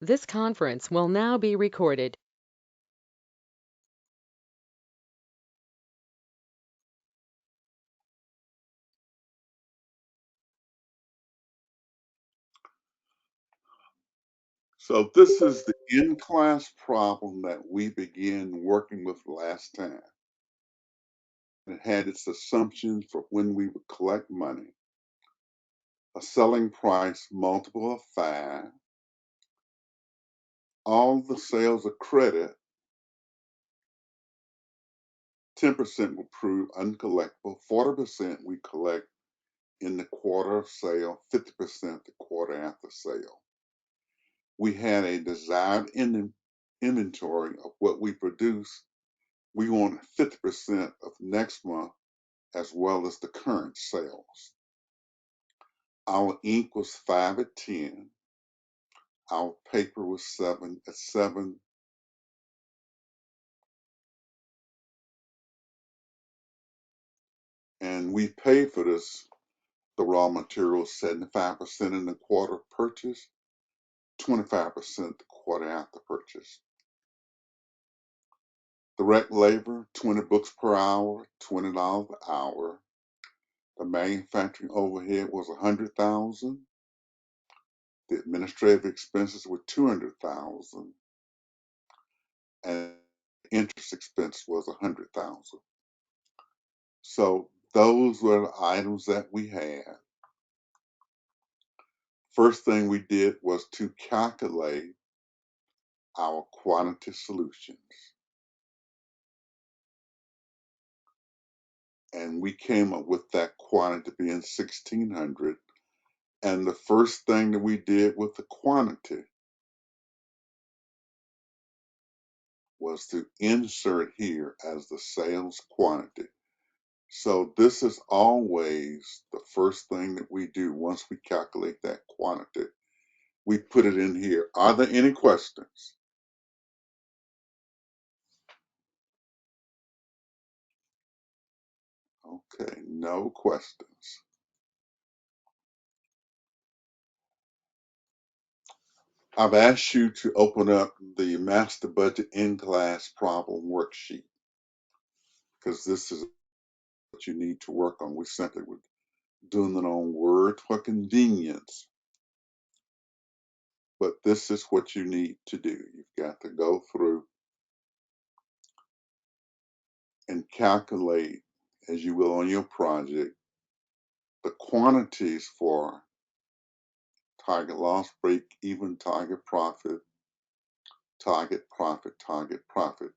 This conference will now be recorded. So this is the in-class problem that we began working with last time. It had its assumptions for when we would collect money, a selling price multiple of 5, all the sales of credit, 10% will prove uncollectible, 40% we collect in the quarter of sale, 50% the quarter after sale. We had a desired inventory of what we produce. We wanted 50% of next month as well as the current sales. Our ink was 5 at 10. Our paper was 7 at 7. And we paid for this, the raw materials, 75% in the quarter purchase, 25% the quarter after purchase. Direct labor, 20 books per hour, $20 an hour. The manufacturing overhead was 100,000. The administrative expenses were 200,000, and interest expense was 100,000. So those were the items that we had. First thing we did was to calculate our quantity solutions. And we came up with that quantity being 1,600. And the first thing that we did with the quantity was to insert here as the sales quantity. So this is always the first thing that we do once we calculate that quantity. We put it in here. Are there any questions? Okay, no questions. I've asked you to open up the Master Budget in-class problem worksheet because this is what you need to work on. We simply were doing it on Word for convenience, but this is what you need to do. You've got to go through and calculate, as you will on your project, the quantities for target loss, break even, target profit, target profit, target profit.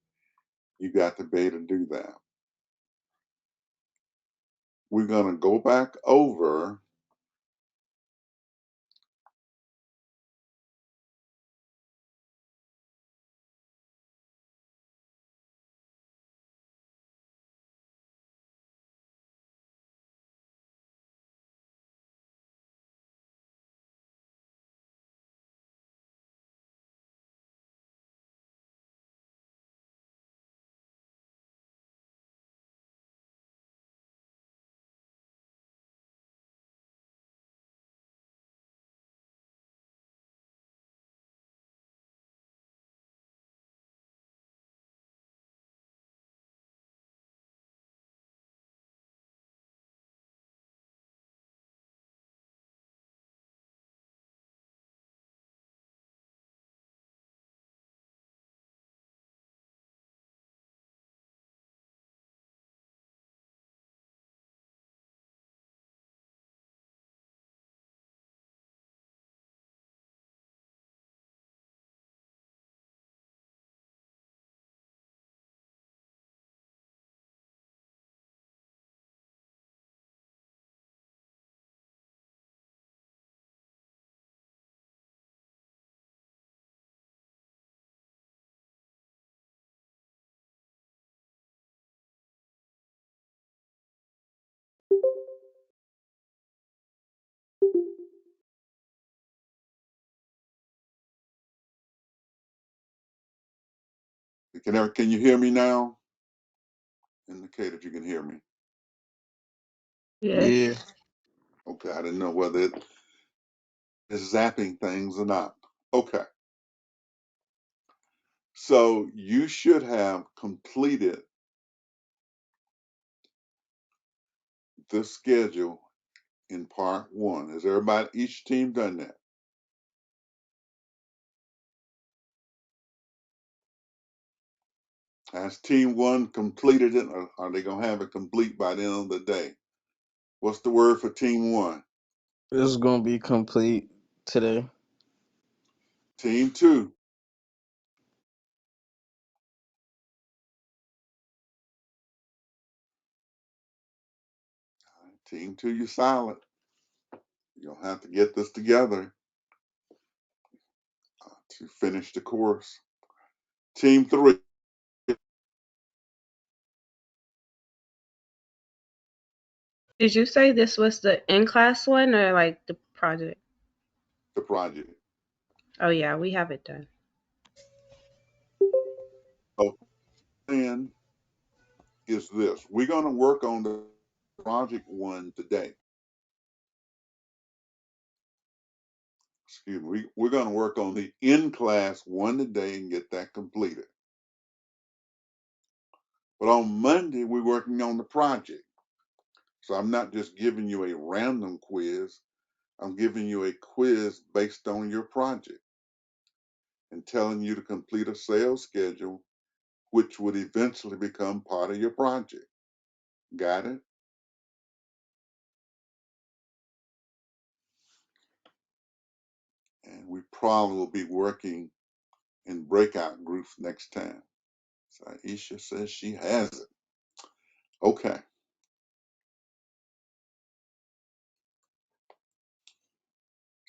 You got to be able to do that. We're going to go back over can you hear me now? Indicate if you can hear me. Yeah. Yeah. Okay, I didn't know whether it is zapping things or not. Okay, So you should have completed the schedule in part one. Has everybody, each team done that? Has team one completed it, or are they gonna have it complete by the end of the day? What's the word for team one? This is gonna be complete today. Team two? Team two, you're silent. You'll have to get this together to finish the course. Team three, Did you say this was the in-class one or like the project? the project. Oh yeah, we have it done. So plan is this. We're gonna work on the project one today. Excuse me. We're gonna work on the in-class one today and get that completed. But on Monday, we're working on the project. So I'm not just giving you a random quiz. I'm giving you a quiz based on your project and telling you to complete a sales schedule, which would eventually become part of your project. Got it? And we probably will be working in breakout groups next time. So Aisha says she has it. Okay.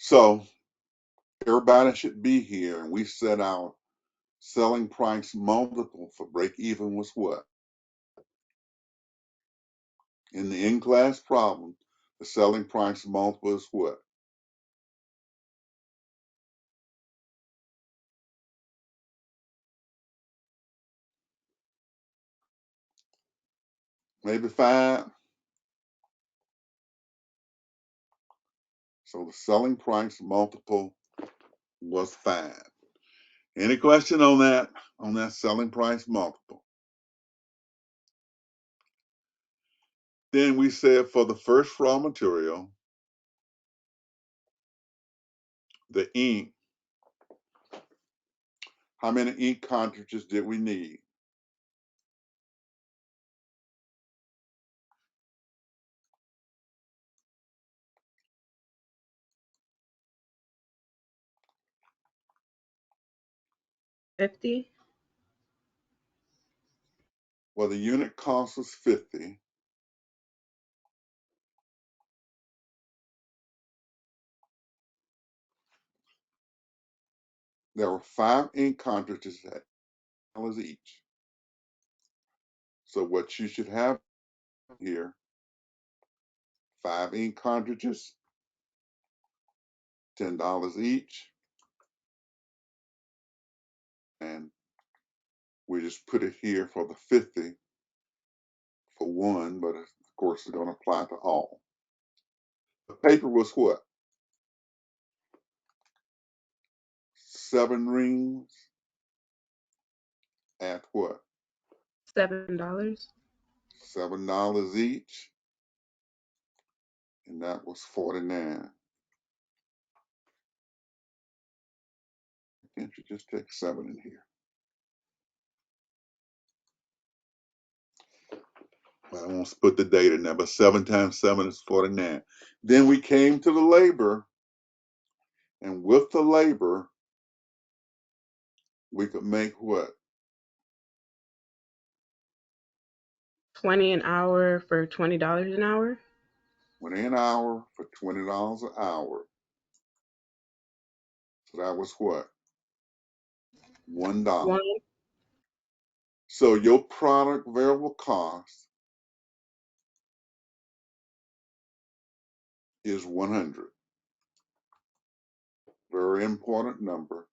So everybody should be here, and we set our selling price multiple for break even was what? In the in-class problem, the selling price multiple is what? Maybe 5. So the selling price multiple was 5. Any question on that? On that selling price multiple? Then we said for the first raw material, the ink, how many ink cartridges did we need? $50. Well, the unit cost was 50. There were 5 ink cartridges at $10 each. So what you should have here, 5 ink cartridges, $10 each, and we just put it here for the 50 for one, but of course it's going to apply to all. The paper was what? 7 rings at what? $7. $7 each, and that was 49. Can't you just take 7 in here? Well, I won't put the date in there, but 7 times 7 is 49. Then we came to the labor, and with the labor, we could make what? 20 an hour for $20 an hour. 20 an hour for $20 an hour. So that was what? $1. One. So your product variable cost is 100. Very important number.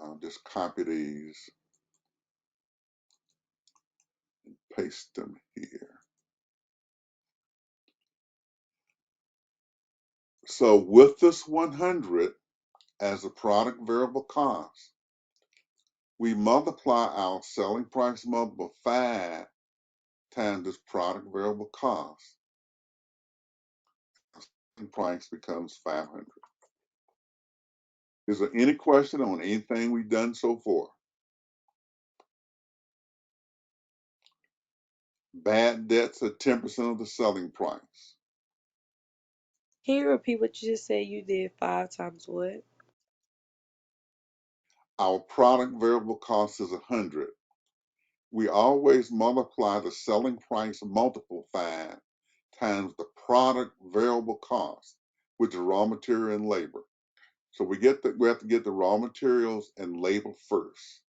I'll just copy these and paste them here. So with this 100 as a product variable cost, we multiply our selling price multiple 5 times this product variable cost. Selling price becomes 500. Is there any question on anything we've done so far? Bad debts are 10% of the selling price. Can you repeat what you just said? You did 5 times what? Our product variable cost is 100. We always multiply the selling price multiple 5 times the product variable cost, which is raw material and labor. So we have to get the raw materials and labor first.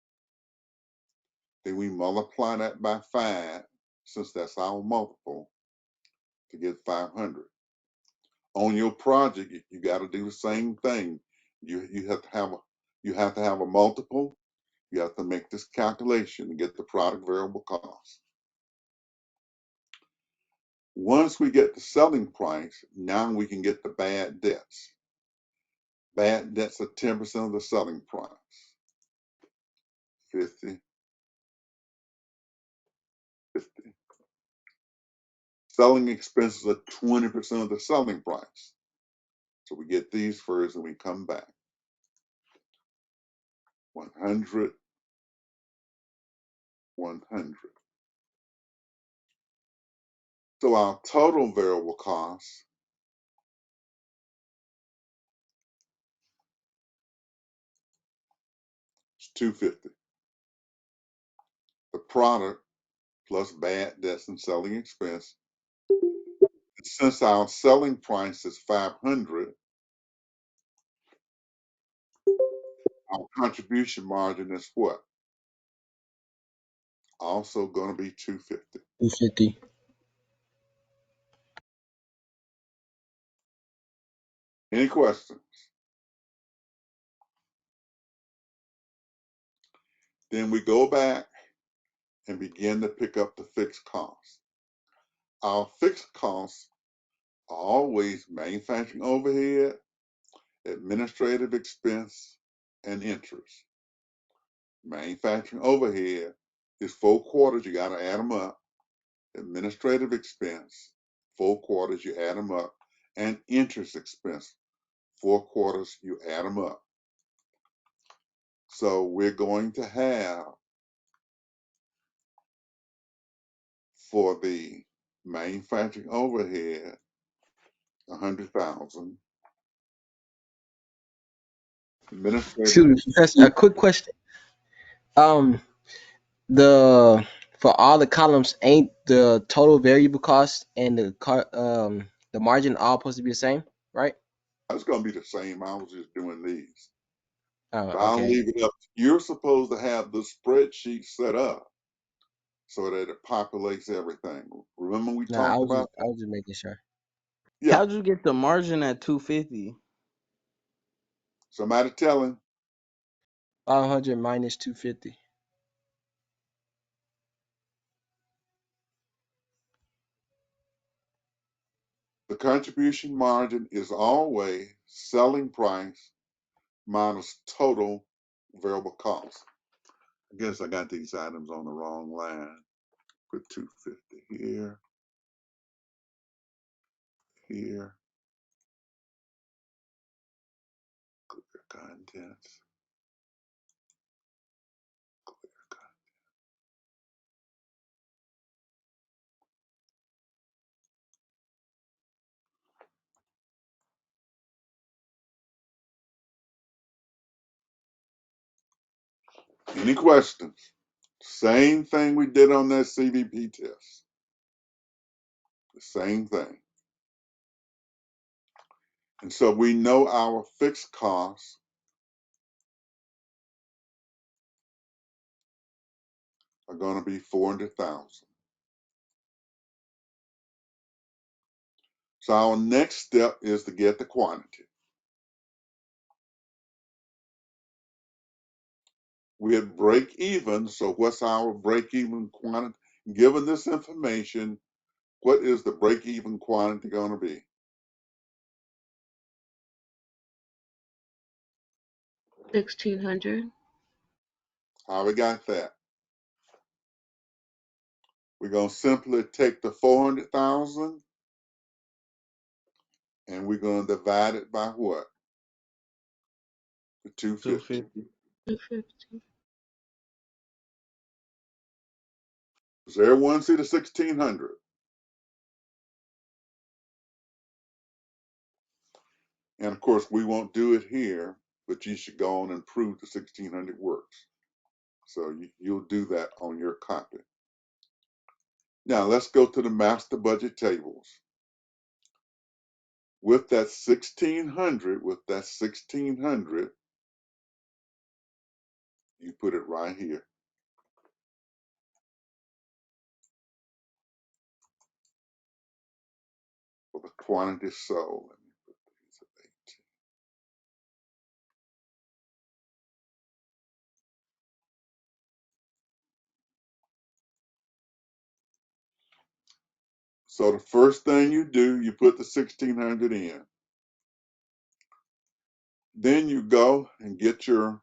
Then we multiply that by 5, since that's our multiple, to get 500. On your project, you got to do the same thing. You have to have a multiple. You have to make this calculation to get the product variable cost. Once we get the selling price, now we can get the bad debts. Bad debts are 10% of the selling price. 50, 50. Selling expenses are 20% of the selling price. So we get these first and we come back. 100, 100. So our total variable cost is 250. The product plus bad debts and selling expense. And since our selling price is 500, our contribution margin is what? Also going to be 250. 250. Any questions? Then we go back and begin to pick up the fixed costs. Our fixed costs are always manufacturing overhead, administrative expense, and interest. Manufacturing overhead is 4 quarters, you got to add them up. Administrative expense, 4 quarters, you add them up. And interest expense, 4 quarters, you add them up. So we're going to have, for the manufacturing overhead, 100,000. Administrative, Excuse me, Professor. A quick question. Um, the for all the columns, ain't the total variable cost and the margin all supposed to be the same, right? that's going to be the same. I was just doing these. Oh, But I'll okay. leave it up. You're supposed to have the spreadsheet set up so that it populates everything. Remember we Nah, talked about I that? was just making sure. Yeah. How'd you get the margin at 250? Somebody tell him 500 minus 250. the contribution margin is always selling price minus total variable cost. I guess I got these items on the wrong line. Put 250 here, here, clear contents, clear content. Any questions? Same thing we did on that CVP test. The same thing. And so we know our fixed costs are going to be 400,000. So our next step is to get the quantity. We had break even. So what's our break even quantity? Given this information, what is the break even quantity going to be? 1600. How we got that? We're going to simply take the 400,000 and we're going to divide it by what? The 250. 250. 250. Does everyone see the 1600? And of course, we won't do it here, but you should go on and prove the 1600 works. So you'll do that on your copy. Now let's go to the master budget tables. With that 1600, you put it right here for the quantity sold. Let me put these at 18. So the first thing you do, you put the 1600 in. Then you go and get your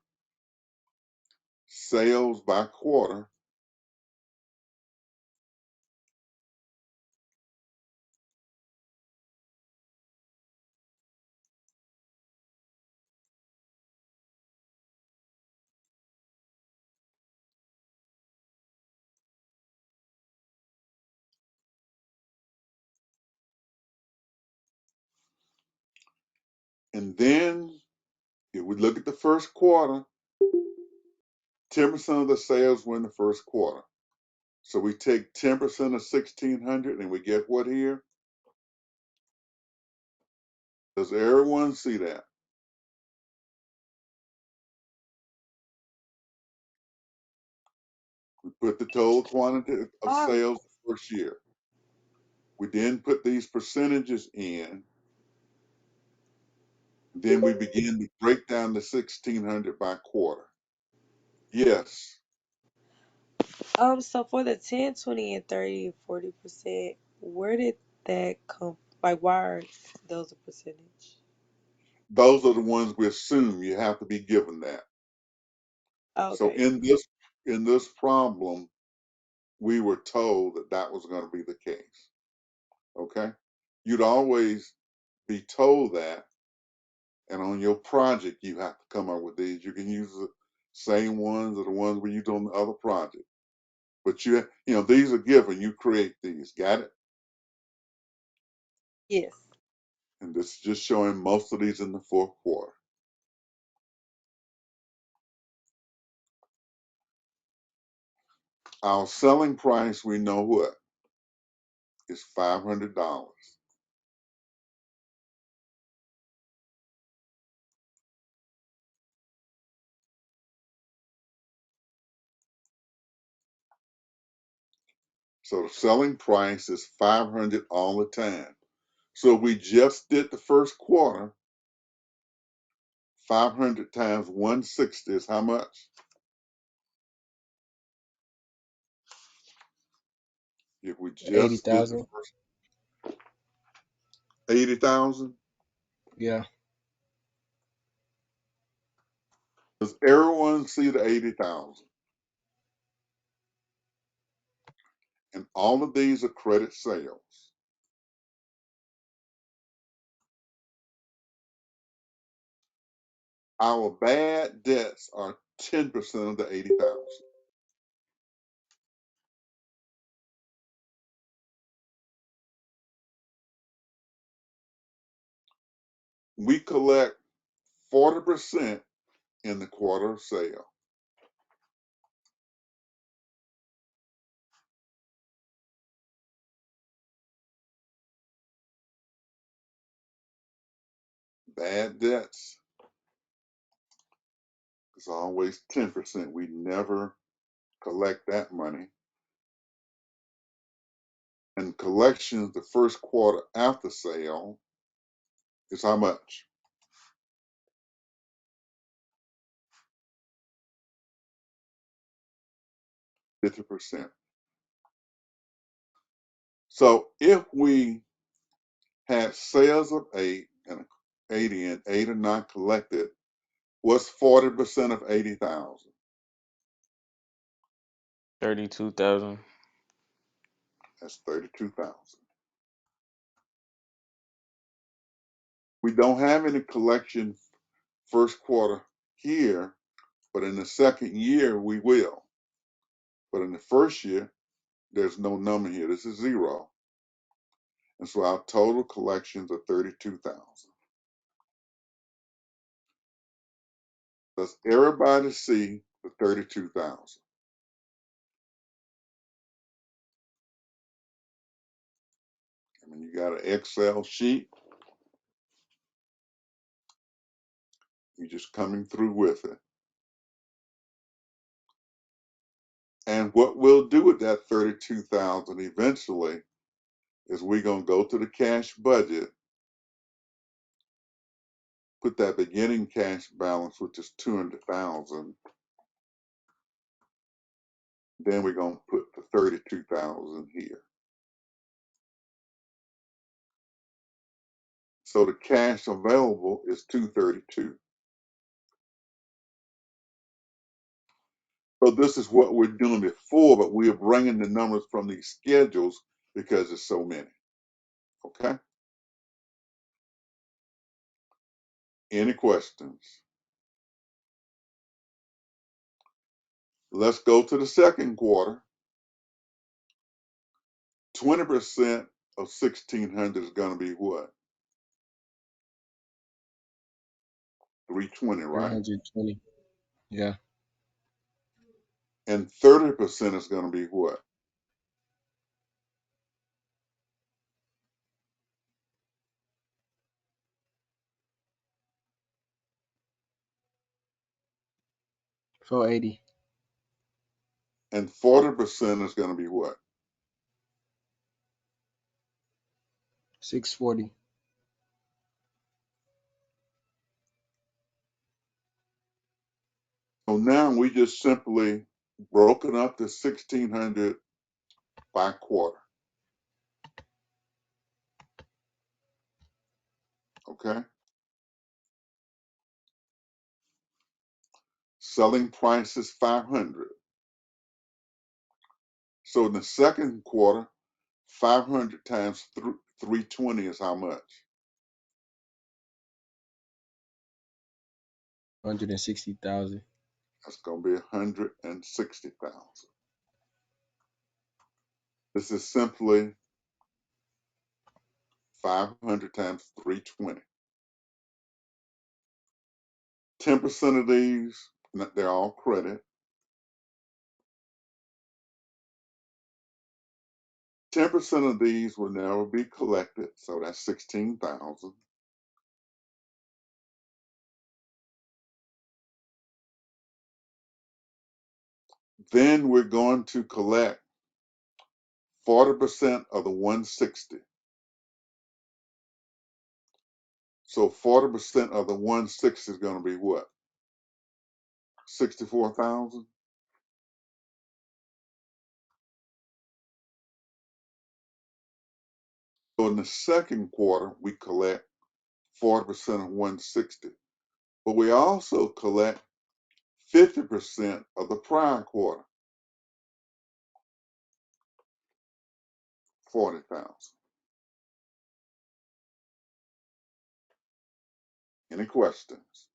sales by quarter. And then if we look at the first quarter, 10% of the sales were in the first quarter. So we take 10% of 1600 and we get what here? Does everyone see that? We put the total quantity of sales the first year. We then put these percentages in. Then we begin to break down the 1600 by quarter. Yes, So for the 10, 20, and 30 and 40%, where did that come? Like, why are those a percentage? those are the ones we assume you have to be given that. So Okay. in this problem, we were told that that was going to be the case. Okay, you'd always be told that, and on your project you have to come up with these. You can use the same ones or the ones we used on the other project, but these are given. You create these. Got it? Yes. And this is just showing most of these in the fourth quarter. Our selling price, we know what, is $500. So the selling price is 500 all the time. So we just did the first quarter. 500 times 160 is how much? If we just did the 80,000. first 80,000, Yeah. does everyone see the 80,000? And all of these are credit sales. Our bad debts are 10% of the 80,000. We collect 40% in the quarter of sale. Bad debts is always 10%. We never collect that money. And collections the first quarter after sale is how much? 50%. So if we had sales of 8 and 80 and 8 are not collected, What's 40% of 80,000? 32,000. That's 32,000. We don't have any collection first quarter here, but in the second year we will. But in the first year, there's no number here. This is zero. And so our total collections are 32,000. Does everybody see the 32,000? I mean, you got an Excel sheet, you're just coming through with it. And what we'll do with that 32,000 eventually is we're going to go to the cash budget, put that beginning cash balance, which is 200,000. Then we're going to put the 32,000 here. So the cash available is 232. So this is what we're doing before, but we are bringing the numbers from these schedules because there's so many. Okay? Any questions? Let's go to the second quarter. 20% of 1,600 is going to be what? 320, right? 320. Yeah. And 30% is going to be what? 480. And 40% is going to be what? 640. So now we just simply broken up the 1,600 by quarter. Okay? Selling price is 500. So in the second quarter, 500 times 320 is how much? 160,000. That's going to be 160,000. This is simply 500 times 320. 10% of these, they're all credit. 10% of these will never be collected, so that's 16,000. Then we're going to collect 40% of the 160. So 40% of the 160 is going to be what? 64,000. So in the second quarter, we collect 40% of 160, but we also collect 50% of the prior quarter, 40,000. Any questions?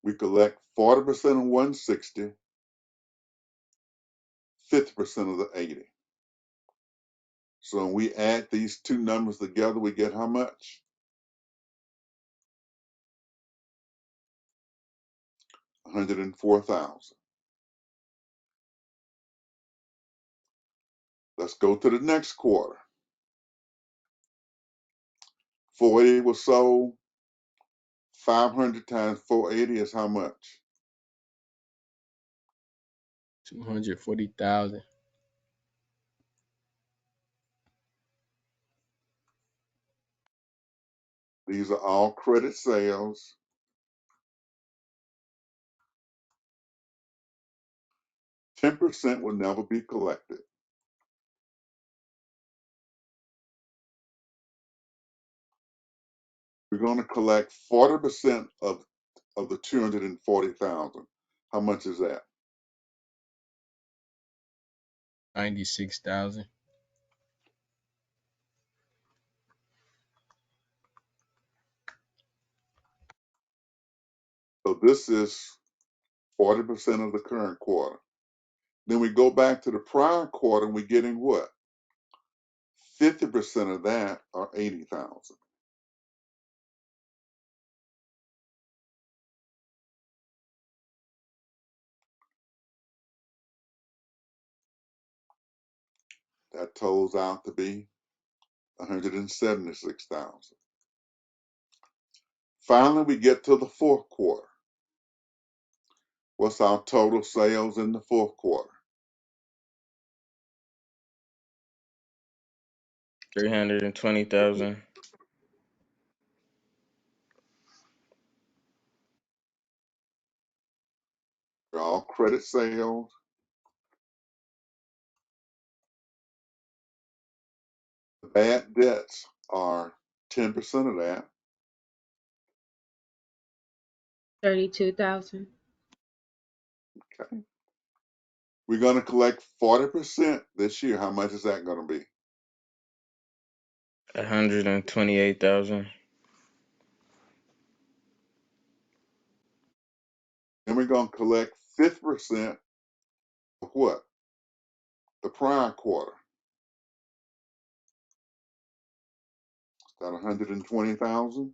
We collect 40% of 160, 50% of the 80. So when we add these two numbers together, we get how much? 104,000. Let's go to the next quarter. 480 was sold. 500 times 480 is how much? 240,000. These are all credit sales. 10% will never be collected. We're going to collect 40% of the 240,000. How much is that? 96,000. So this is 40% of the current quarter. Then we go back to the prior quarter and we're getting what? 50% of that are 80,000. That totals out to be 176,000. Finally, we get to the fourth quarter. What's our total sales in the fourth quarter? 320,000. They're all credit sales. The bad debts are 10% of that. 32,000. Okay. We're going to collect 40% this year. How much is that going to be? 128,000. And we're going to collect 50% of what? The prior quarter. Is that 120,000?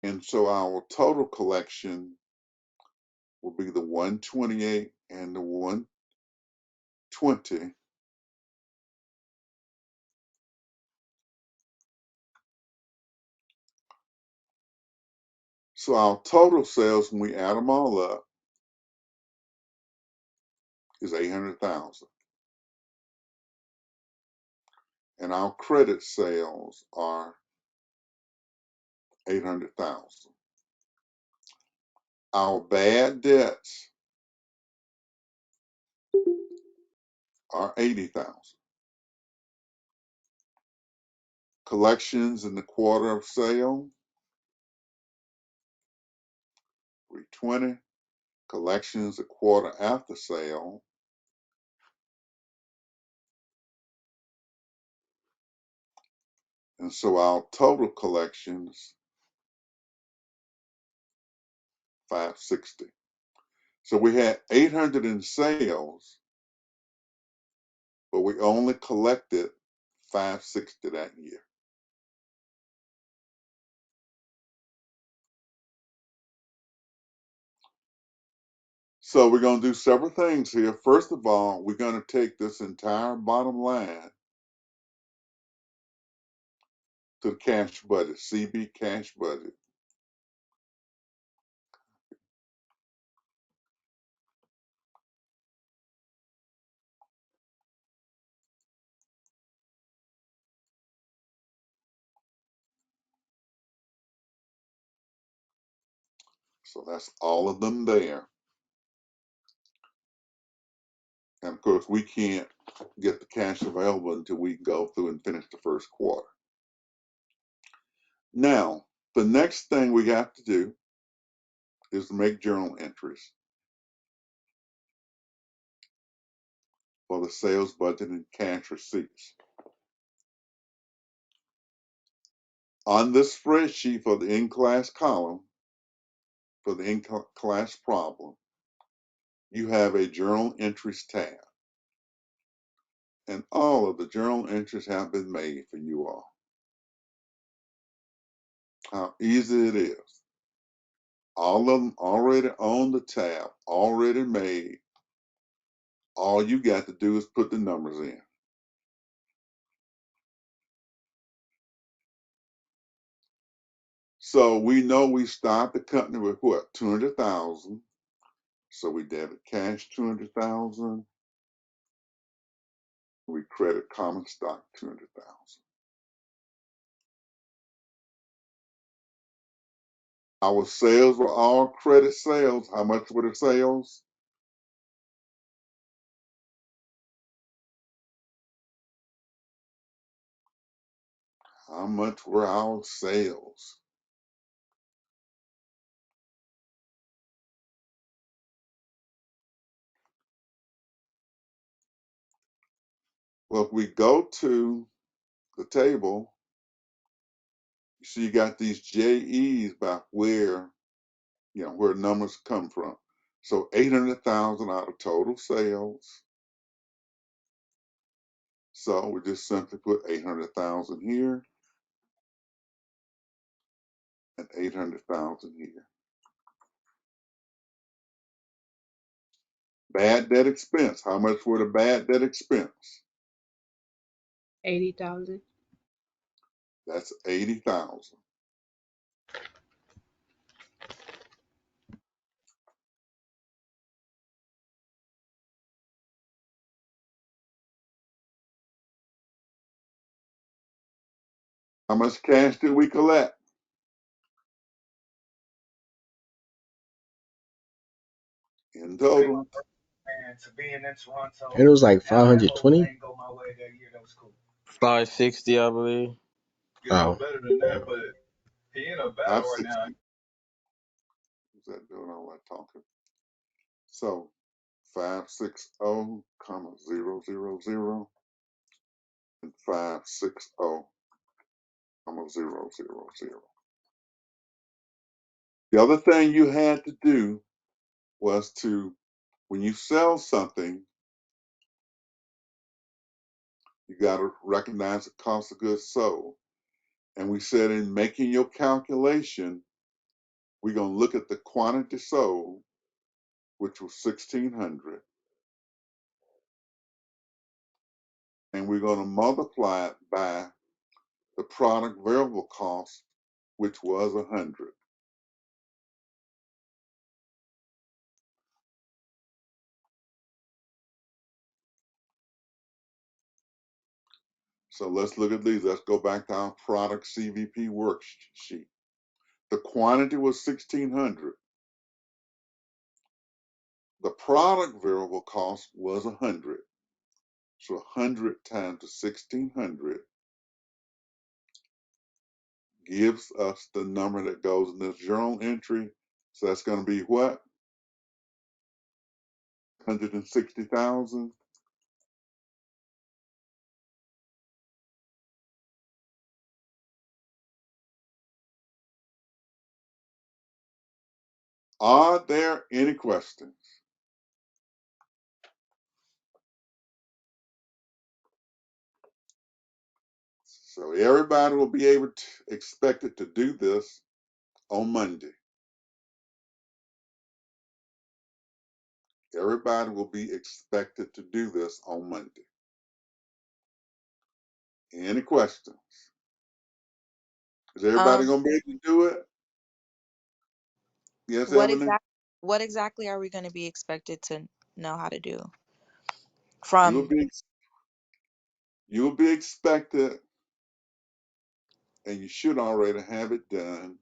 And so our total collection will be the 128 and the 120. So our total sales, when we add them all up, is 800,000. And our credit sales are 800,000. Our bad debts are 80,000. Collections in the quarter of sale, 320. Collections a quarter after sale, and so our total collections, 560. So we had 800 in sales, but we only collected 560 that year. So we're going to do several things here. First of all, we're going to take this entire bottom line to the cash budget, CB cash budget. So that's all of them there. And of course, we can't get the cash available until we go through and finish the first quarter. Now, the next thing we have to do is to make journal entries for the sales budget and cash receipts. On this spreadsheet for the in-class column, for the in-class problem, you have a journal entries tab. And all of the journal entries have been made for you all. How easy it is. All of them already on the tab, already made. All you got to do is put the numbers in. So we know we start the company with what? 200,000. So we debit cash 200,000. We credit common stock 200,000. Our sales were all credit sales. How much were the sales? How much were our sales? Well, if we go to the table, you see you got these JEs by where, where numbers come from. So 800,000 out of total sales. So we just simply put 800,000 here and 800,000 here. Bad debt expense. How much were the bad debt expense? 80,000. That's 80,000. How much cash did we collect? In total, It was like 520. 560, I believe. Oh, 560. Who's that doing all that talking? So 560, comma 000 and 560, comma 000. The other thing you had to do was to, when you sell something, you got to recognize the cost of goods sold. And we said in making your calculation, we're going to look at the quantity sold, which was 1,600, and we're going to multiply it by the product variable cost, which was 100. So let's look at these. Let's go back to our product CVP worksheet. The quantity was 1,600. The product variable cost was 100. So 100 times the 1,600 gives us the number that goes in this journal entry. So that's going to be what? 160,000. Are there any questions? So everybody will be able to expected to do this on Monday. Everybody will be expected to do this on Monday. Any questions? Is everybody Um, gonna be able to do it? Yes, what Ebony? exact what exactly are we going to be expected to know how to do You'll from? be you'll be expected, and you should already have it done.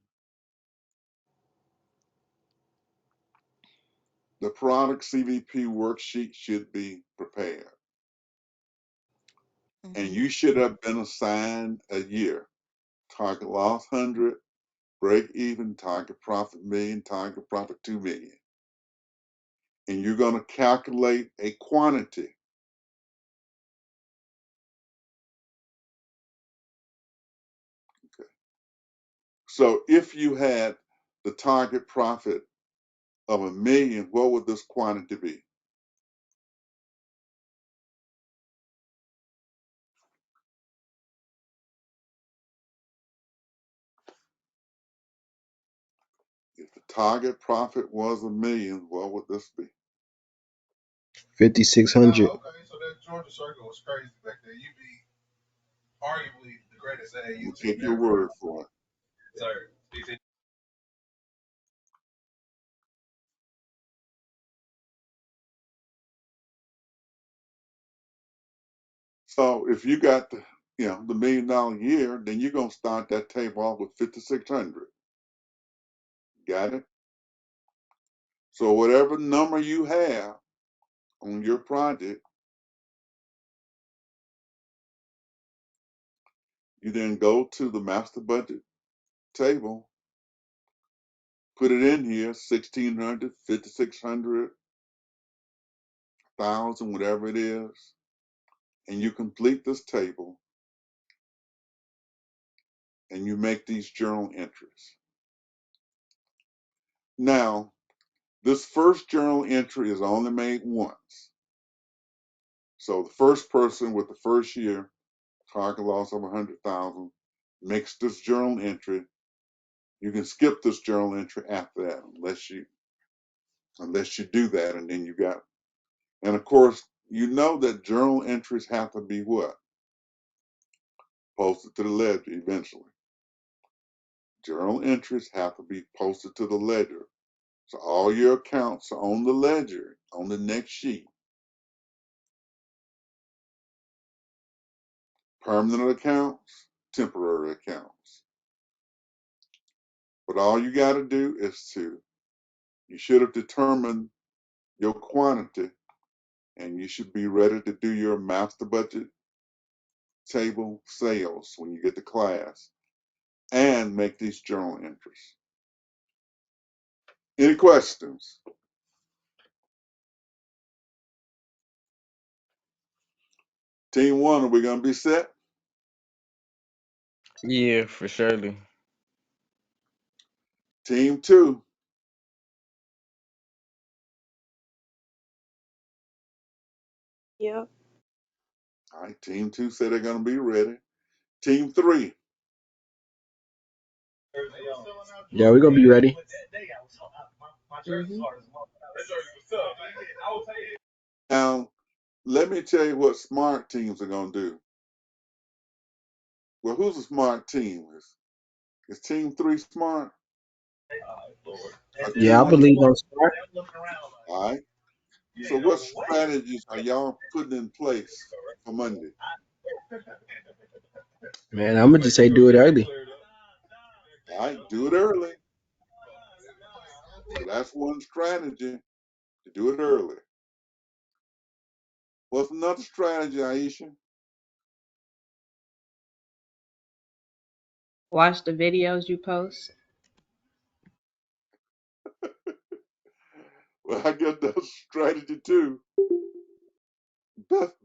The product CVP worksheet should be prepared. And Hmm. you should have been assigned a year. Target loss 100, break even, target profit million, target profit 2 million. And you're going to calculate a quantity. Okay. So if you had the target profit of $1 million, what would this quantity be? If the target profit was $1 million, what would this be? 5,600. I'm gonna take your word for it. So if you got the $1 million year, then you're gonna start that table off with 5,600. Got it? So whatever number you have on your project, You then go to the master budget table, put it in here, 1,600, 5,600, 1,000, whatever it is, and you complete this table and you make these journal entries. Now, this first journal entry is only made once. So the first person with the first year target loss of 100,000 makes this journal entry. You can skip this journal entry after that unless you do that, and then you got. And of course, you know that journal entries have to be what? Posted to the ledger eventually. Journal entries have to be posted to the ledger. So all your accounts are on the ledger on the next sheet. Permanent accounts, temporary accounts. But all you got to do is you should have determined your quantity, and you should be ready to do your master budget table sales when you get to class and make these journal entries. Any questions? Team one, are we going to be set? Yeah, for surely. Team two, Yep. all right, team two said they're going to be ready. Team three, Yeah, we're gonna be ready. Hmm. now let me tell you what smart teams are going to do. Well, who's a smart team? Is team three smart? Or Yeah, I team one believe smart? I'm smart. All right. So what strategies are y'all putting in place for Monday? Man, I'm gonna just say do it early. All right, do it early. So that's one strategy, to do it early. What's another strategy, Aisha? Watch the videos you post. Well, I guess that's a strategy too.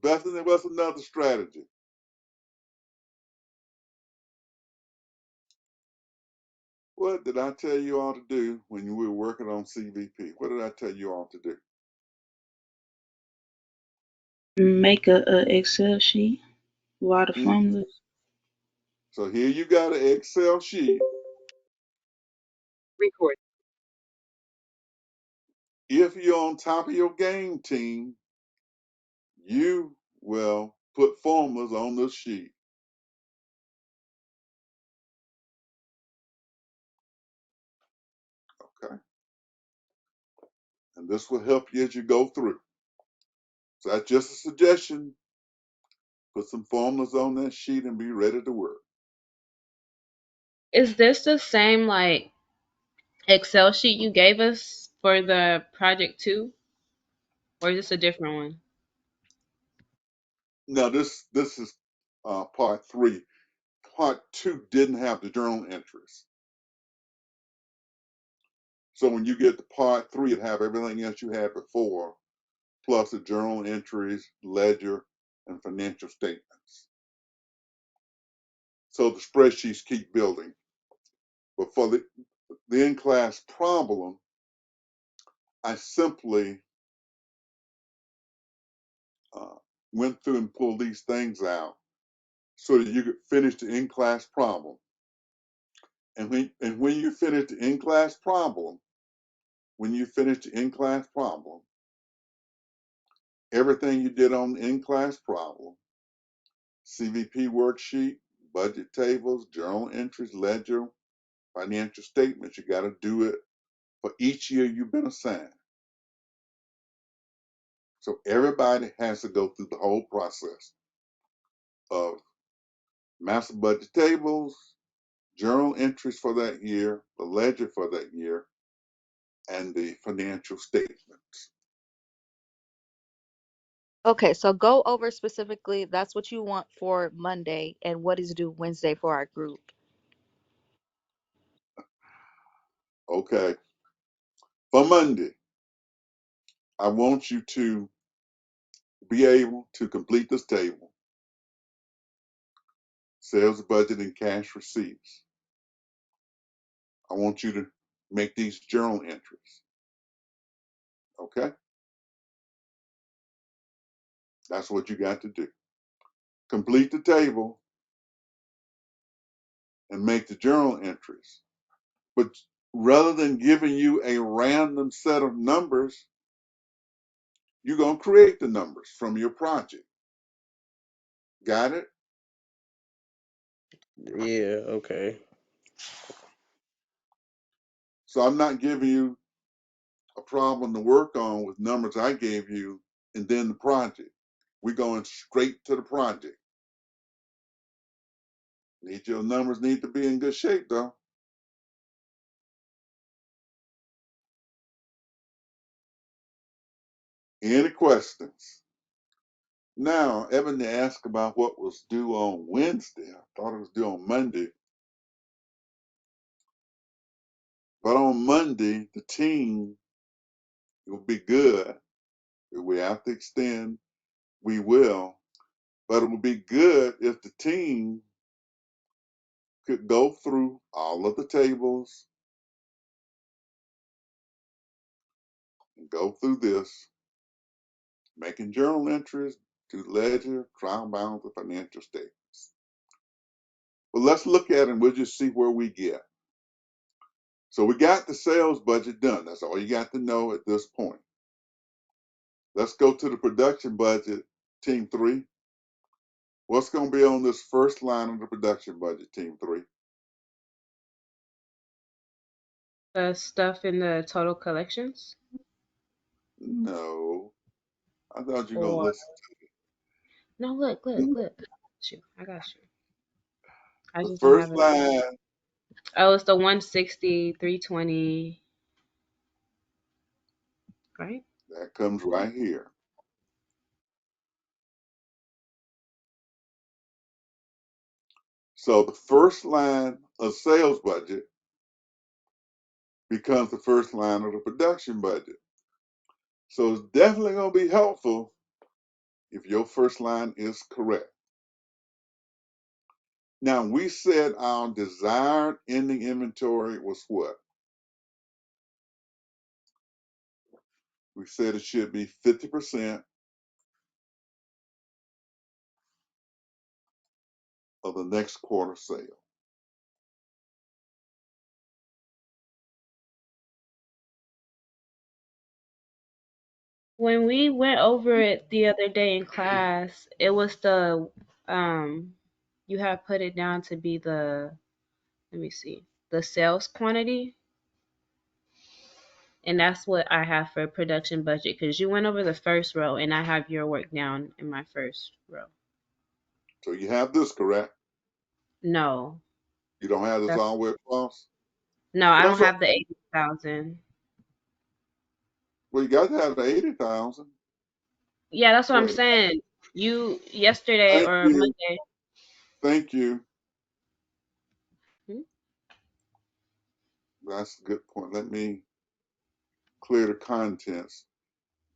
Bethany, what's another strategy? What did I tell you all to do when we were working on CVP? What did I tell you all to do? Make a Excel sheet with all the Hmm? formulas. So here you got an Excel sheet. Record. If you're on top of your game, team, you will put formulas on this sheet. Okay. And this will help you as you go through. So that's just a suggestion. Put some formulas on that sheet and be ready to work. Is this the same like Excel sheet you gave us for the project two, or is this a different one? Now this is part three. Part two didn't have the journal entries. So when you get to part three, it have everything else you had before, plus the journal entries, ledger, and financial statements. So the spreadsheets keep building. But for the in-class problem, I simply uh, went through and pulled these things out so that you could finish the in-class problem. And when you finish the in-class problem, when you finish the in-class problem, everything you did on the in-class problem, CVP worksheet, budget tables, journal entries, ledger, financial statements, you got to do it for each year you've been assigned. So everybody has to go through the whole process of master budget tables, journal entries for that year, the ledger for that year, and the financial statements. Okay, so go over specifically. That's what you want for Monday, and what is due Wednesday for our group. Okay. For Monday, I want you to be able to complete this table, sales budget and cash receipts. I want you to make these journal entries. Okay? That's what you got to do. Complete the table and make the journal entries. But rather than giving you a random set of numbers, you're going to create the numbers from your project. Got it? Yeah, okay. So I'm not giving you a problem to work on with numbers I gave you and then the project. We're going straight to the project. Your numbers need to be in good shape though. Any questions? Now, Ebony asked about what was due on Wednesday. I thought it was due on Monday. But on Monday, the team will be good. If we have to extend, we will. But it would be good if the team could go through all of the tables and go through this, making journal entries, do ledger, trial balance, and financial statements. But let's look at it and we'll just see where we get. So we got the sales budget done. That's all you got to know at this point. Let's go to the production budget, team 3. What's going to be on this first line of the production budget, team 3? The stuff in the total collections, No, I thought you were going to or listen. no? Look, look, look. Shoot, I got you. I The just don't have first it up. line, Oh, it's the 160, 320, right? that comes right here. So the first line of sales budget becomes the first line of the production budget. So it's definitely going to be helpful if your first line is correct. Now, we said our desired ending inventory was what? We said it should be 50% of the next quarter sale. When we went over it the other day in class, it was you had put it down to be let me see, the sales quantity, and that's what I have for production budget because you went over the first row and I have your work down in my first row. So you have this correct. No, You don't have this that's all the way across. no, I Well, don't that's all. have the 80,000. Well, you got to have the 80,000. Yeah, that's what I'm Wait, saying. You yesterday thank or you, Monday. thank you. Hmm? That's a good point. Let me clear the contents.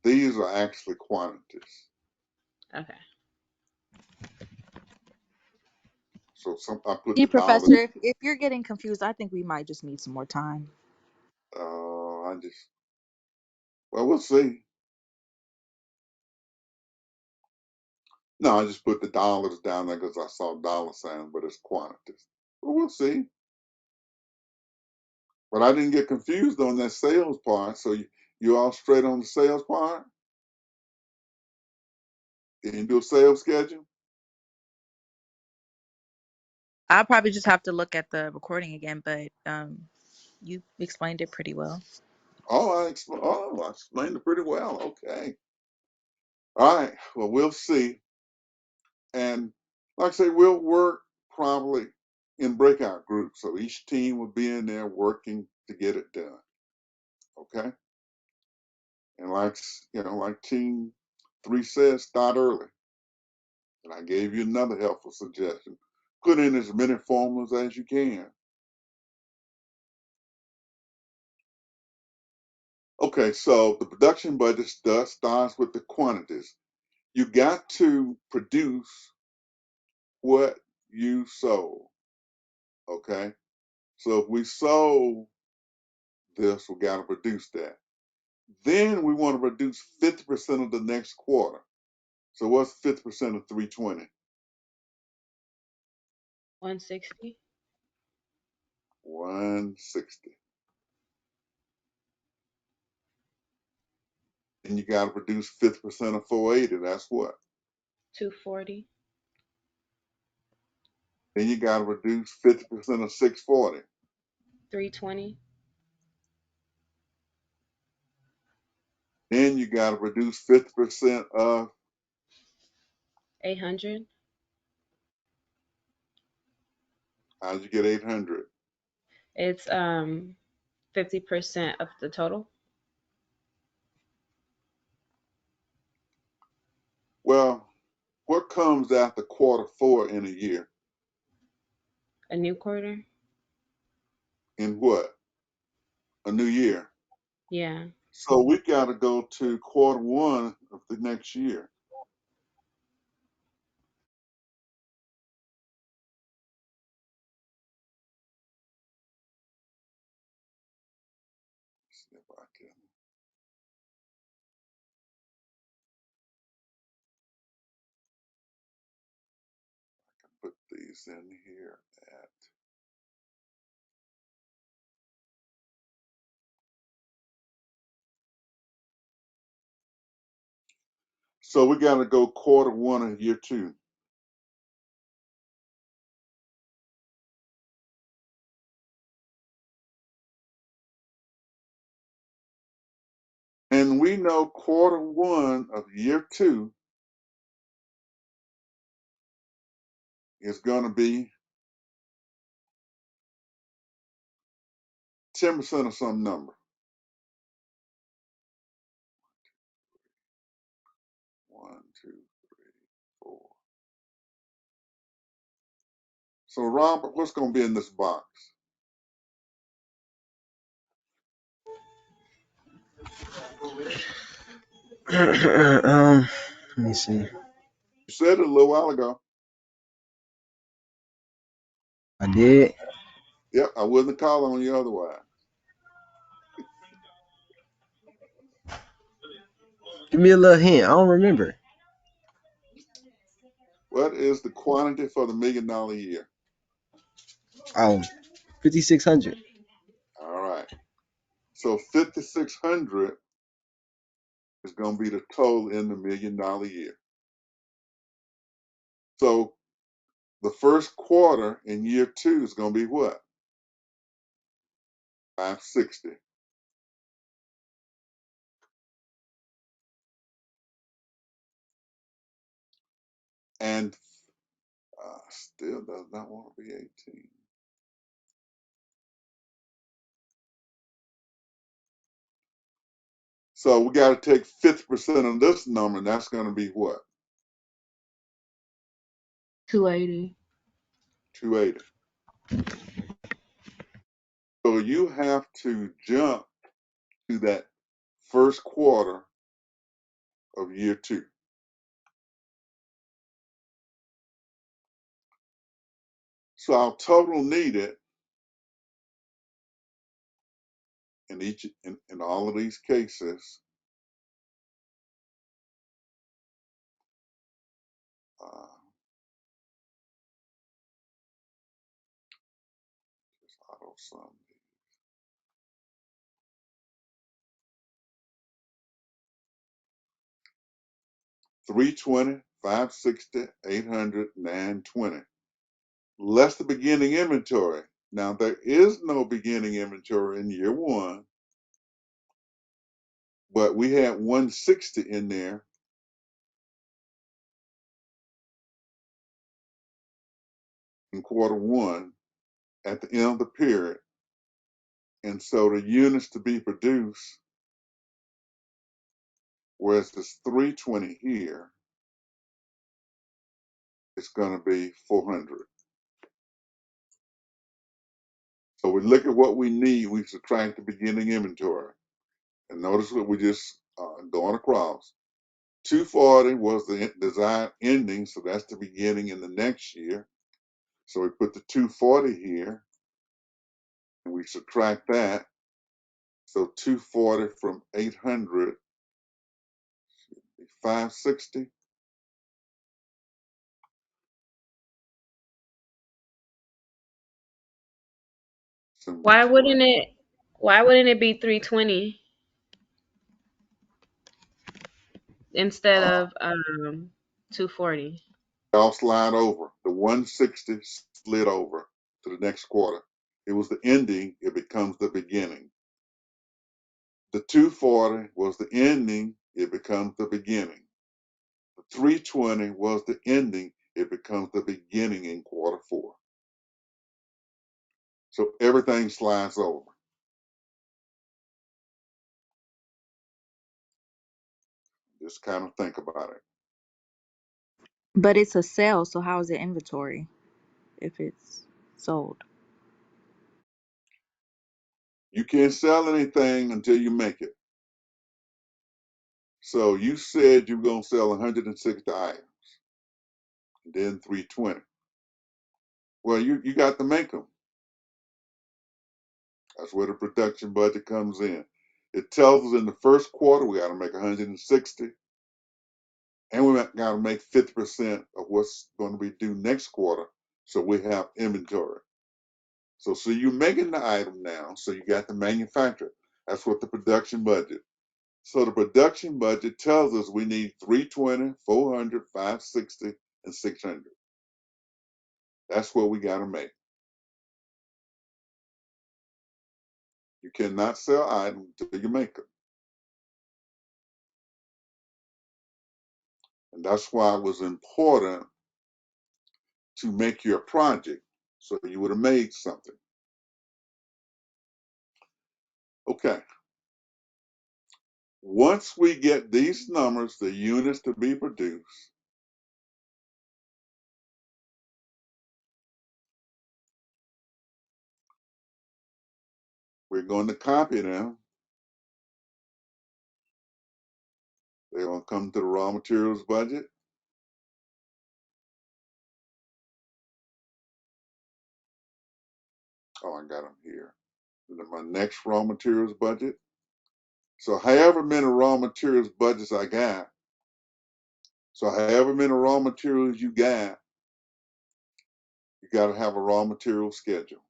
These are actually quantities. Okay. So I put See, the dollars. Professor, if you're getting confused, I think we might just need some more time. Well, we'll see. No, I just put the dollars down there because I saw dollar signs, but it's quantities. But we'll see. But I didn't get confused on that sales part. So you all straight on the sales part? You didn't do a sales schedule? I'll probably just have to look at the recording again, but you explained it pretty well. I explained it pretty well. Okay. All right. Well, we'll see. And like I say, we'll work probably in breakout groups. So each team will be in there working to get it done. Okay. And like team 3 says, start early. And I gave you another helpful suggestion. Put in as many formulas as you can. Okay, so the production budget starts with the quantities. You got to produce what you sold. Okay, so if we sold this, we got to produce that. Then we want to produce 50% of the next quarter. So what's 50% of 320? 160. 160. And you got to produce 50% of 480. That's what? 240. Then you got to produce 50% of 640. 320. Then you got to produce 50% of 800. how'd you get 800? It's 50% of the total. Well, what comes after quarter 4 in a year? A new quarter. In what? A new year. Yeah. So we got to go to quarter 1 of the next year. See if I can put these in here at. So we got to go quarter 1 of year 2. And we know quarter 1 of year 2 is going to be 10% of some number. 1, 2, 3, 4. So Robert, what's going to be in this box? Let me see. You said it a little while ago. I did. Yep, I wouldn't call on you otherwise. Give me a little hint. I don't remember. What is the quantity for the $1 million year? 5,600. All right. So 5,600 is going to be the total in the $1 million year. So the first quarter in year 2 is going to be what? 560. And still does not want to be 18. So we got to take 50% of this number, and that's going to be what? 280. 280. So you have to jump to that first quarter of year 2. So our total needed in all of these cases, just auto sum. 320, 560, 800, 920. Less the beginning inventory. Now there is no beginning inventory in year 1, but we had 160 in there in quarter 1 at the end of the period. And so the units to be produced whereas this 320 here is going to be 400. So we look at what we need, we subtract the beginning inventory. And notice what we just going across. 240 was the design ending, so that's the beginning in the next year. So we put the 240 here, and we subtract that. So 240 from 800 is 560. It's gonna be Why 12. wouldn't it? Why wouldn't it be 320 instead Uh, of 240? I'll slide over. The 160 slid over to the next quarter. It was the ending, it becomes the beginning. The 240 was the ending, it becomes the beginning. The 320 was the ending, it becomes the beginning in quarter four. So everything slides over. Just kind of think about it. But it's a sale, so how is it inventory if it's sold? You can't sell anything until you make it. So you said you were going to sell 160 items, and then 320. Well, you got to make them. That's where the production budget comes in. It tells us in the first quarter we got to make 160, and we got to make 50% of what's going to be due next quarter, so we have inventory. So you're making the item now, so you got to manufacture it. That's what the production budget. So the production budget tells us we need 320, 400, 560, and 600. That's what we got to make. You cannot sell items until you make them. And that's why it was important to make your project so you would have made something. Okay. Once we get these numbers, the units to be produced, we're going to copy them. They're going to come to the raw materials budget. Oh, I got them here. My next raw materials budget. So however many raw materials budgets I got, so however many raw materials you got to have a raw material schedule.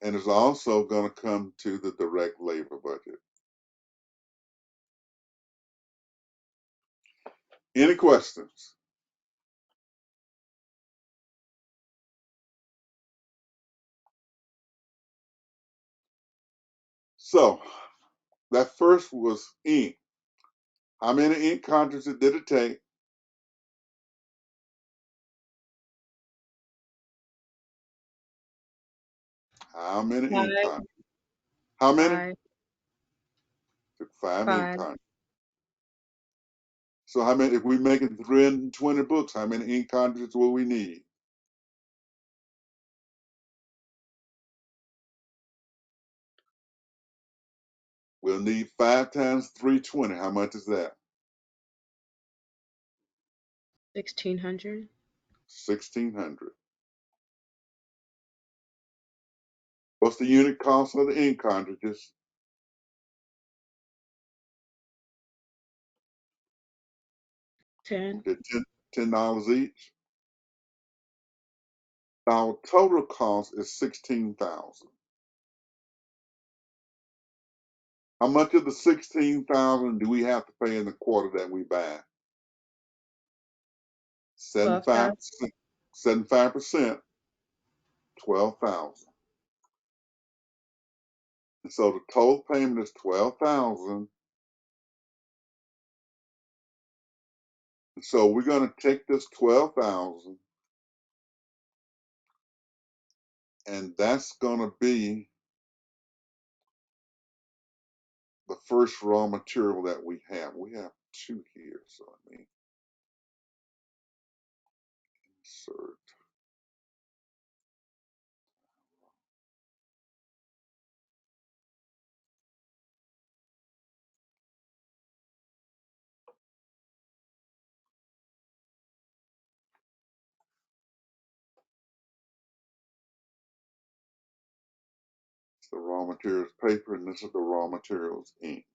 And it's also going to come to the direct labor budget. Any questions? So that first was ink. How many ink cartridges did it take? How many ink Five, cartridges? How many? five, Took 5 ink five. cartridges. So how many, if we making 320 books, how many ink cartridges will we need? We'll need 5 times 320. How much is that? 1600. 1,600. What's the unit cost of the ink cartridges? 10. They're $10 each. Our total cost is 16,000. How much of the 16,000 do we have to pay in the quarter that we buy? 12,000. 75%. 75%, 12,000. And so the total payment is 12,000. And so we're going to take this 12,000, and that's going to be the first raw material that we have. We have two here, so let me insert. It's the raw materials paper, and this is the raw materials ink.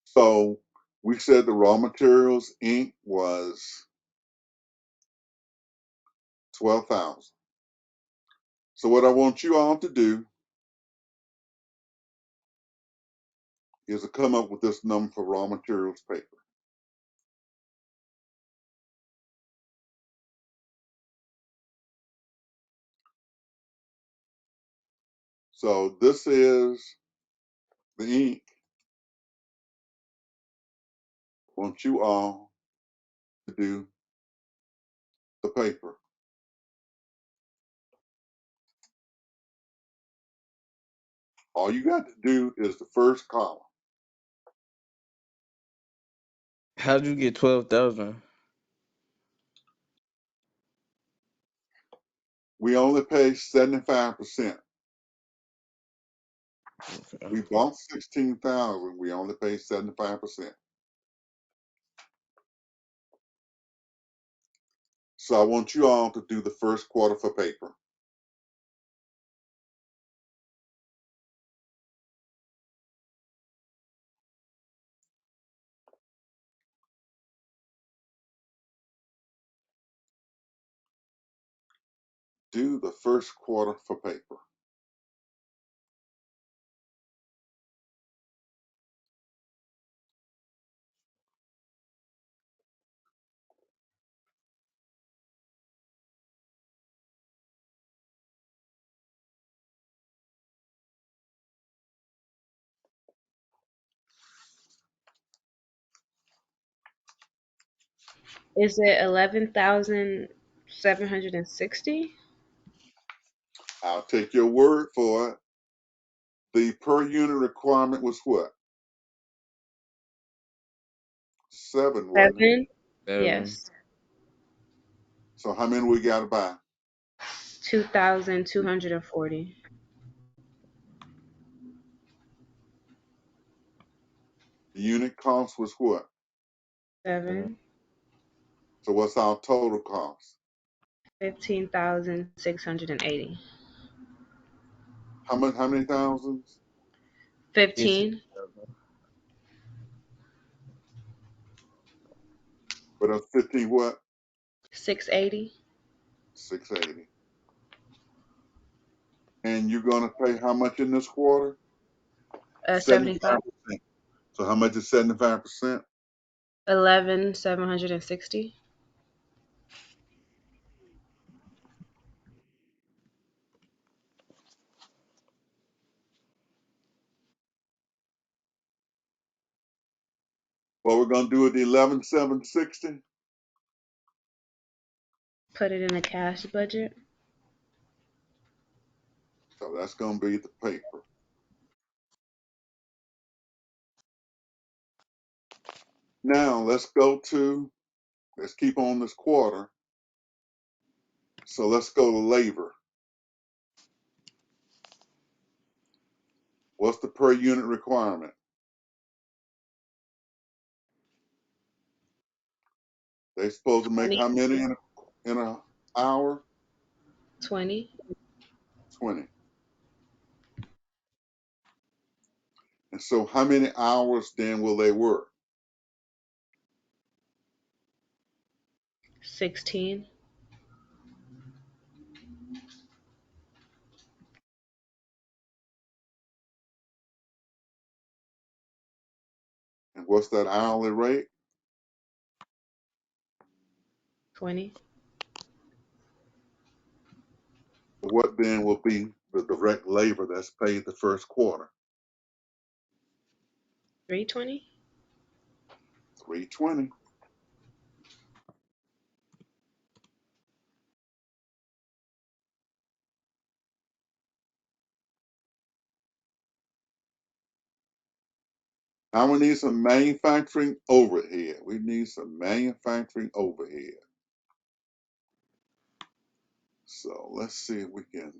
So we said the raw materials ink was 12,000. So what I want you all to do is to come up with this number for raw materials paper. So this is the ink. I want you all to do the paper. All you got to do is the first column. How'd you get 12,000? We only pay 75%. Okay. We bought 16,000. We only pay 75%. So I want you all to do the first quarter for paper. Do the first quarter for paper. Is it 11,760? I'll take your word for it. The per unit requirement was what? 7, wasn't it? 7? 7. Yes. So how many we got to buy? 2,240. The unit cost was what? 7. So what's our total cost? 15,680. How much? How many thousands? 15. But that's 15 what? 680. 680. And you're gonna pay how much in this quarter? 75. 75%. So how much is 75%? 11,760. What we're gonna do with the 11,760? Put it in a cash budget. So that's gonna be the paper. Now let's keep on this quarter. So let's go to labor. What's the per unit requirement? They supposed to make 20. how many in a hour? 20. 20. And so how many hours then will they work? 16. And what's that hourly rate? 20. What then will be the direct labor that's paid the first quarter? 320. 320. Now we need some manufacturing overhead. We need some manufacturing overhead. So let's see if we can.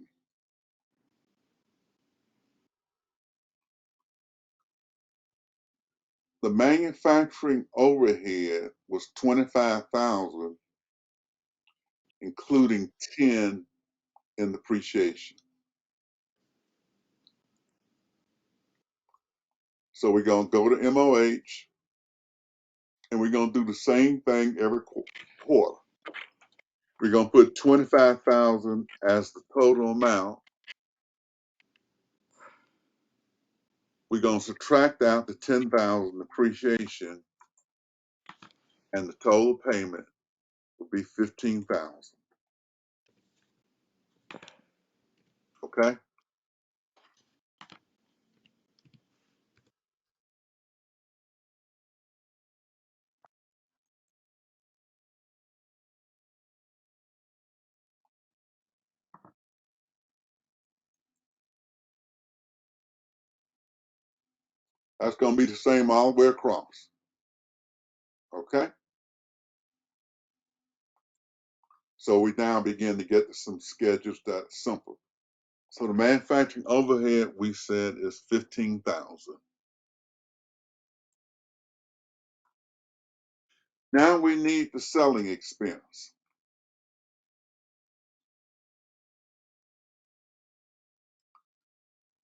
The manufacturing overhead was 25,000, including 10 in depreciation. So we're gonna go to MOH and we're gonna do the same thing every quarter. We're gonna put 25,000 as the total amount. We're gonna subtract out the 10,000 depreciation, and the total payment will be 15,000. Okay. That's gonna be the same all the way across. Okay. So we now begin to get to some schedules that are simple. So the manufacturing overhead we said is 15,000. Now we need the selling expense.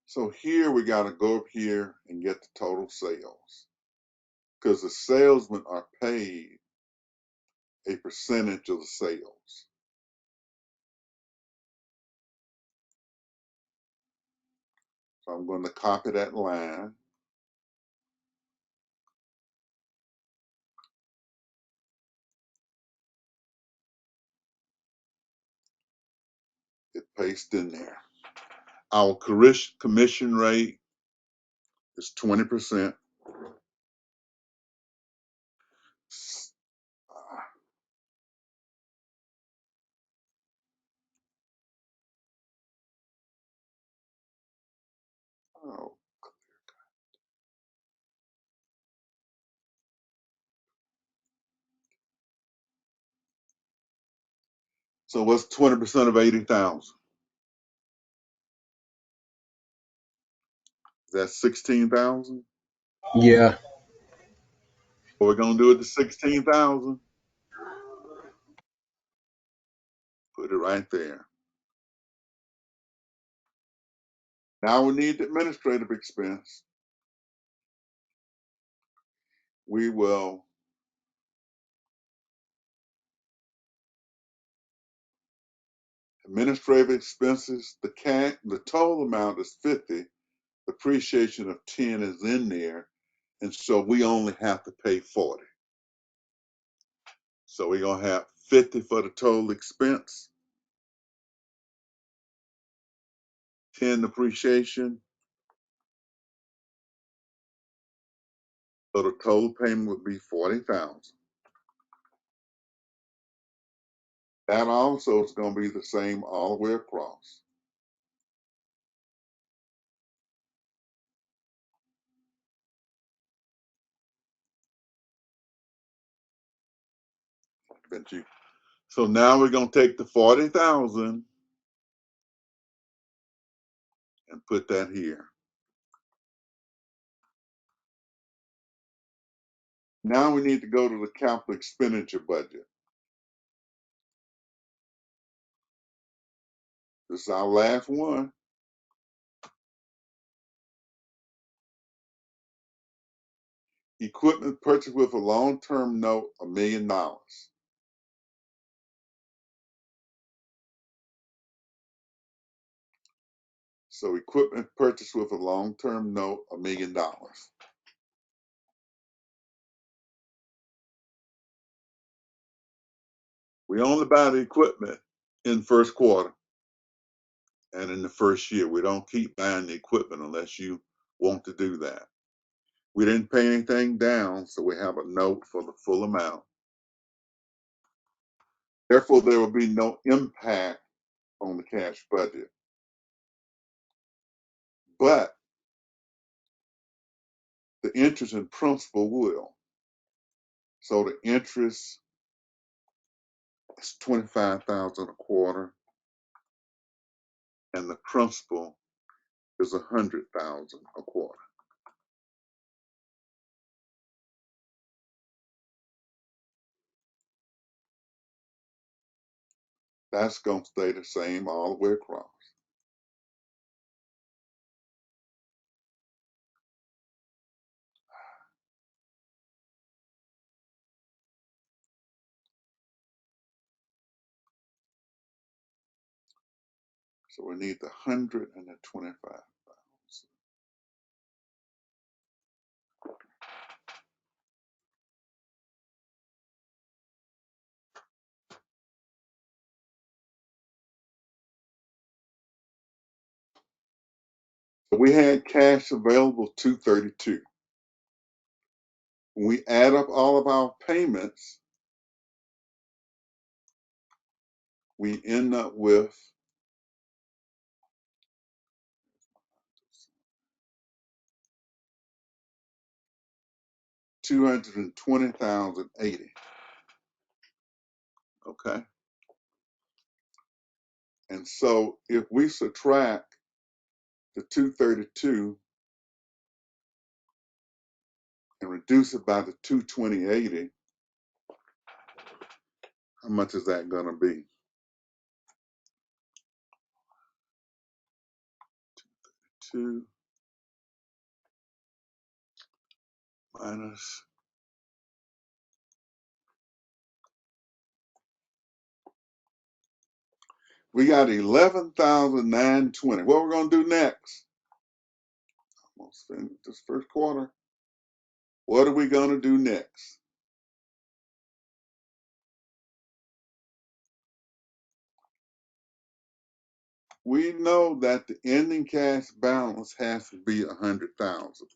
So here we got to go up here and get the total sales, because the salesmen are paid a percentage of the sales. So I'm going to copy that line. It pastes in there. Our commission rate is 20%. Oh, so what's 20% of 80,000? That's 16,000. Yeah. What we're gonna do with the 16,000? Put it right there. Now we need the administrative expense. We will administrative expenses. The total amount is 50. Depreciation of 10 is in there, and so we only have to pay 40. So we're gonna have 50 for the total expense, 10 depreciation. So the total payment would be 40,000. That also is going to be the same all the way across. So now we're going to take the 40,000 and put that here. Now we need to go to the capital expenditure budget. This is our last one. Equipment purchased with a long-term note, $1 million. So equipment purchased with a long-term note, $1 million. We only buy the equipment in first quarter and in the first year. We don't keep buying the equipment unless you want to do that. We didn't pay anything down, so we have a note for the full amount. Therefore, there will be no impact on the cash budget. But the interest and principal will. So the interest is $25,000 a quarter, and the principal is $100,000 a quarter. That's going to stay the same all the way across. So we need the 100 and the 25,000. So we had cash available 232. When we add up all of our payments, we end up with $220,080. Okay. And so if we subtract the 232 and reduce it by the 22080, how much is that going to be? 2 minus, we got 11,920. What we're going to do next? Almost finished this first quarter. What are we going to do next? We know that the ending cash balance has to be 100,000.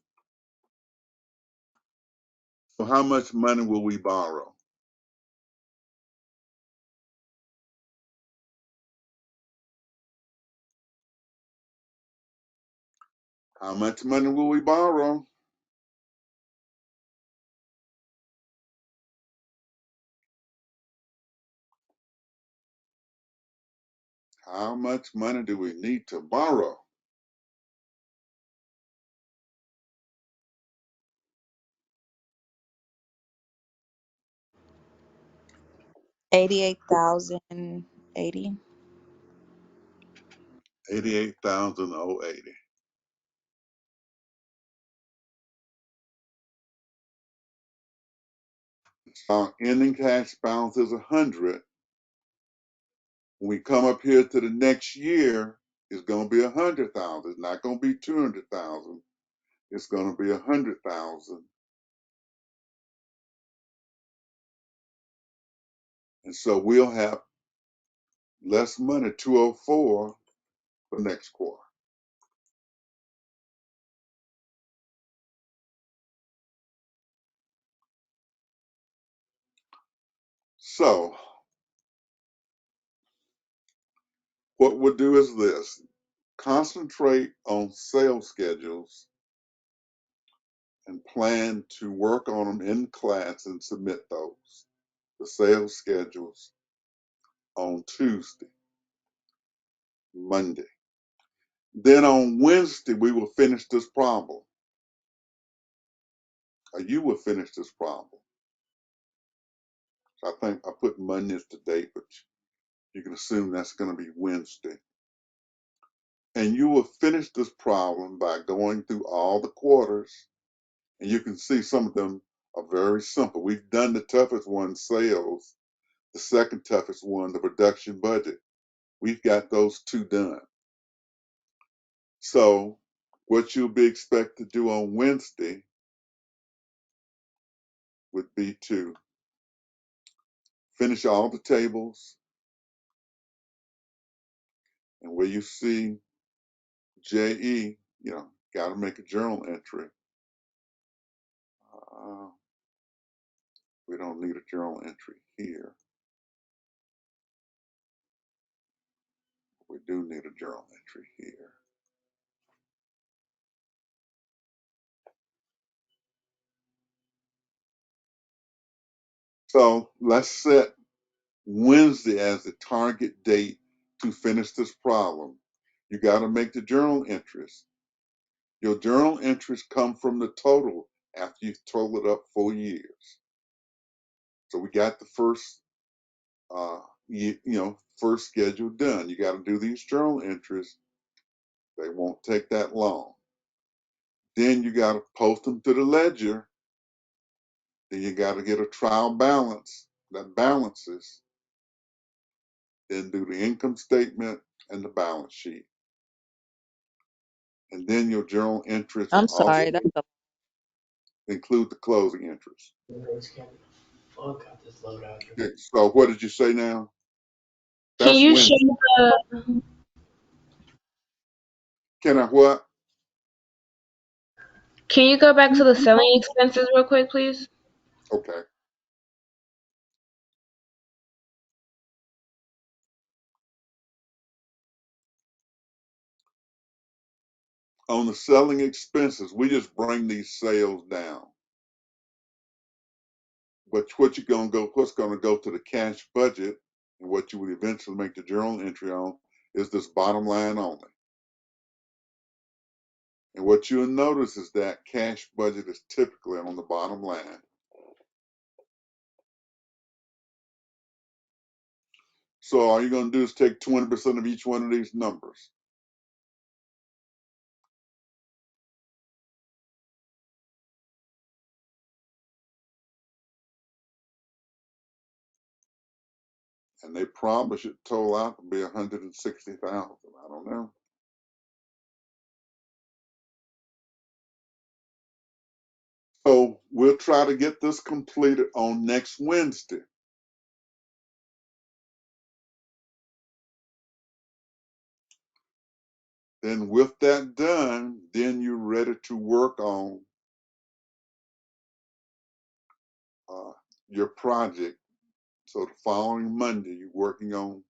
So how much money will we borrow? How much money will we borrow? How much money do we need to borrow? $88,080. 88,080. Our ending cash balance is 100. When we come up here to the next year, it's going to be 100,000. It's not going to be 200,000. It's going to be 100,000. And so we'll have less money, 204, for next quarter. So what we'll do is this: concentrate on sales schedules and plan to work on them in class and submit those, the sales schedules, on Tuesday, Monday. Then on Wednesday, we will finish this problem. Or you will finish this problem. I think I put Monday as the date, but you can assume that's going to be Wednesday. And you will finish this problem by going through all the quarters, and you can see some of them are very simple. We've done the toughest one, sales, the second toughest one, the production budget. We've got those two done. So what you'll be expected to do on Wednesday would be to finish all the tables, and where you see JE, got to make a journal entry. We don't need a journal entry here. We do need a journal entry here. So let's set Wednesday as the target date to finish this problem. You got to make the journal entries. Your journal entries come from the total after you've totaled up 4 years. So we got the first, first schedule done. You got to do these journal entries. They won't take that long. Then you got to post them to the ledger. Then you got to get a trial balance that balances. Then do the income statement and the balance sheet. And then your journal entries will I'm also sorry. That's a include the closing entries. Okay, so what did you say now? Can That's you Wednesday. show the Can I what? Can you go back to the selling expenses real quick, please? Okay. On the selling expenses, we just bring these sales down. But what's gonna go to the cash budget and what you would eventually make the journal entry on is this bottom line only. And what you'll notice is that cash budget is typically on the bottom line. So all you're going to do is take 20% of each one of these numbers. And they probably should total out to be 160,000. I don't know. So we'll try to get this completed on next Wednesday. Then with that done, then you're ready to work on your project. So the following Monday, you're working on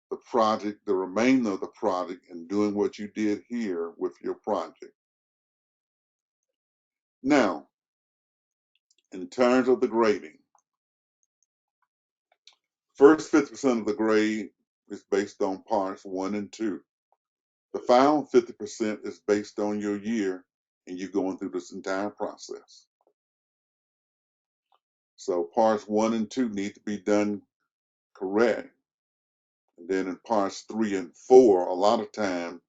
the project, the remainder of the project, and doing what you did here with your project. Now, in terms of the grading, first 50% of the grade is based on parts 1 and 2. The final 50% is based on your year and you going through this entire process. So parts 1 and 2 need to be done correct. And then in parts 3 and 4, a lot of time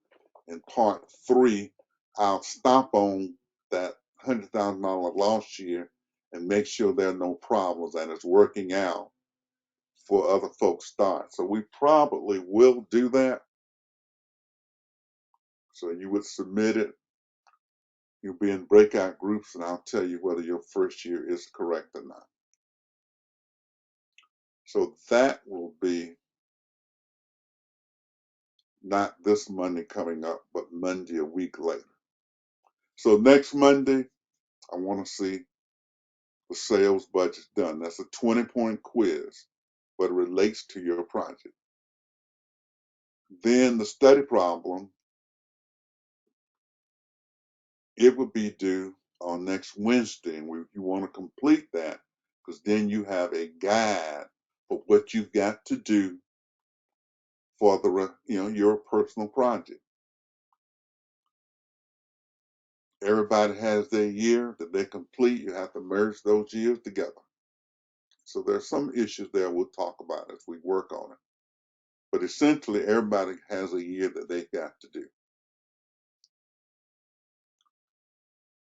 in part 3, I'll stop on that $100,000 lost year and make sure there are no problems and it's working out for other folks start. So we probably will do that. So you would submit it. You'll be in breakout groups and I'll tell you whether your first year is correct or not. So that will be not this Monday coming up, but Monday a week later. So next Monday, I want to see the sales budget done. That's a 20-point quiz, but it relates to your project. Then the study problem, it would be due on next Wednesday, and you want to complete that because then you have a guide for what you've got to do for your personal project. Everybody has their year that they complete. You have to merge those years together. So there's some issues there we'll talk about as we work on it. But essentially, everybody has a year that they've got to do.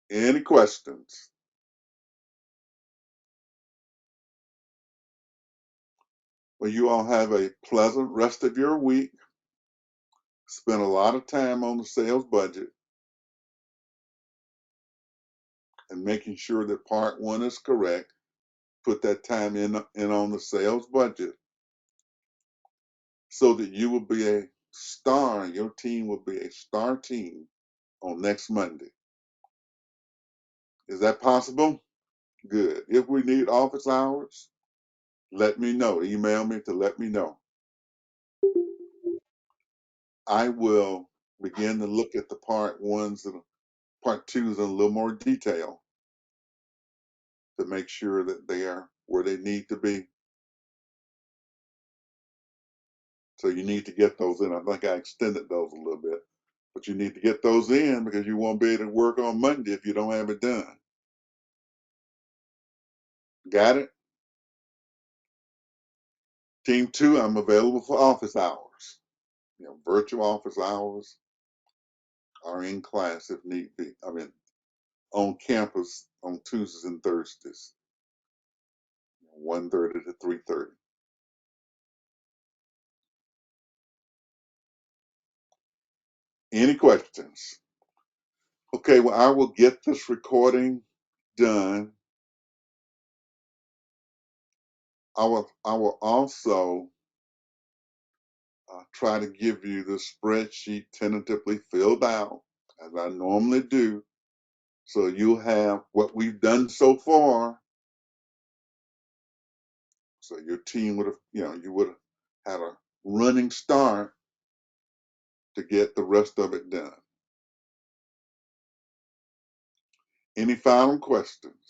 Any questions? Well, you all have a pleasant rest of your week. Spend a lot of time on the sales budget and making sure that part 1 is correct. Put that time in on the sales budget so that you will be a star, your team will be a star team on next Monday. Is that possible? Good. If we need office hours, let me know. Email me to let me know. I will begin to look at the part ones and part twos in a little more detail to make sure that they are where they need to be. So you need to get those in. I think I extended those a little bit, but you need to get those in because you won't be able to work on Monday if you don't have it done. Got it? Team two, I'm available for office hours. Virtual office hours are in class if need be. I mean, on campus on Tuesdays and Thursdays, 1:30 to 3:30. Any questions? Okay, well, I will get this recording done. I will also try to give you the spreadsheet tentatively filled out as I normally do. So you'll have what we've done so far. So your team would have, you would have had a running start to get the rest of it done. Any final questions?